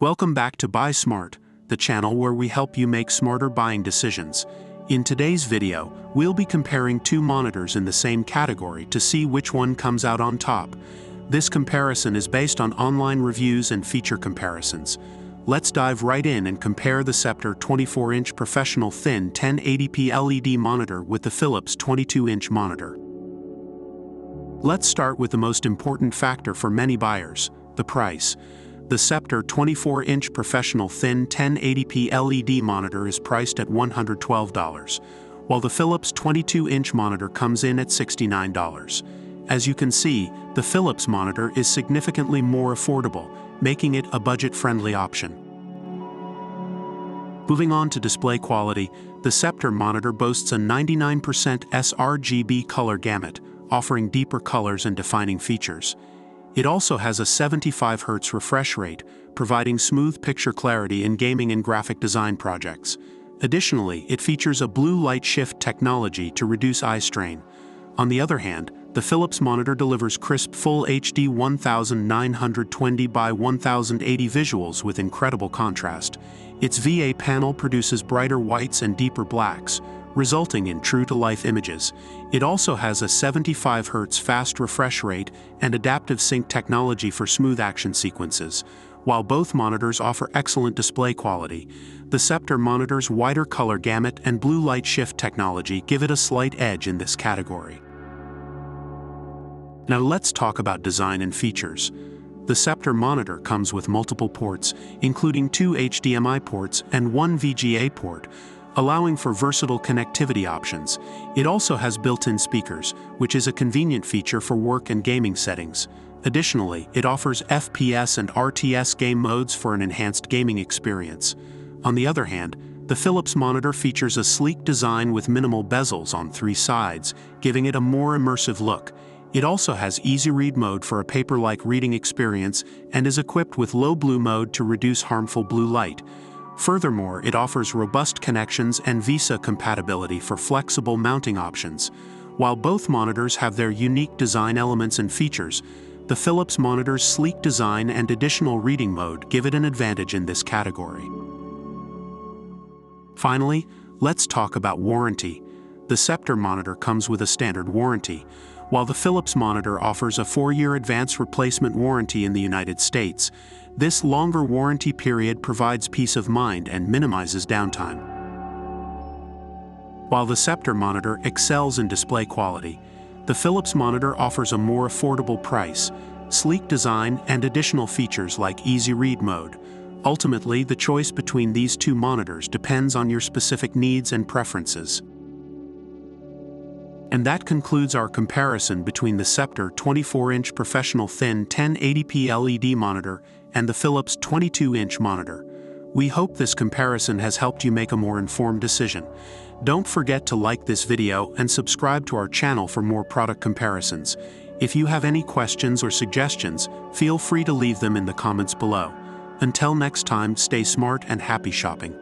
Welcome back to Buy Smart, the channel where we help you make smarter buying decisions. In today's video, we'll be comparing two monitors in the same category to see which one comes out on top. This comparison is based on online reviews and feature comparisons. Let's dive right in and compare the Sceptre 24-inch professional thin 1080p LED monitor with the Philips 22-inch monitor. Let's start with the most important factor for many buyers, the price. The Sceptre 24-inch professional thin 1080p LED monitor is priced at $112, while the Philips 22-inch monitor comes in at $69. As you can see, the Philips monitor is significantly more affordable, making it a budget-friendly option. Moving on to display quality, the Sceptre monitor boasts a 99% sRGB color gamut, offering deeper colors and defining features. It also has a 75 Hz refresh rate, providing smooth picture clarity in gaming and graphic design projects. Additionally, it features a blue light shift technology to reduce eye strain. On the other hand, the Philips monitor delivers crisp Full HD 1920 by 1080 visuals with incredible contrast. Its VA panel produces brighter whites and deeper blacks, resulting in true-to-life images. It also has a 75 Hz fast refresh rate and adaptive sync technology for smooth action sequences. While both monitors offer excellent display quality, the Sceptre monitor's wider color gamut and blue light shift technology give it a slight edge in this category. Now let's talk about design and features. The Sceptre monitor comes with multiple ports, including 2 HDMI ports and 1 VGA port, allowing for versatile connectivity options. It also has built-in speakers, which is a convenient feature for work and gaming settings. Additionally, it offers FPS and RTS game modes for an enhanced gaming experience. On the other hand, the Philips monitor features a sleek design with minimal bezels on 3 sides, giving it a more immersive look. It also has Easy Read mode for a paper-like reading experience and is equipped with low blue mode to reduce harmful blue light. Furthermore, it offers robust connections and VESA compatibility for flexible mounting options. While both monitors have their unique design elements and features, the Philips monitor's sleek design and additional reading mode give it an advantage in this category. Finally, let's talk about warranty. The Sceptre monitor comes with a standard warranty, while the Philips monitor offers a 4-year advanced replacement warranty in the United States. This longer warranty period provides peace of mind and minimizes downtime. While the Sceptre monitor excels in display quality, the Philips monitor offers a more affordable price, sleek design, and additional features like Easy Read mode. Ultimately, the choice between these two monitors depends on your specific needs and preferences. And that concludes our comparison between the Sceptre 24-inch professional thin 1080p LED monitor and the Philips 22-inch monitor. We hope this comparison has helped you make a more informed decision. Don't forget to like this video and subscribe to our channel for more product comparisons. If you have any questions or suggestions, feel free to leave them in the comments below. Until next time, stay smart and happy shopping.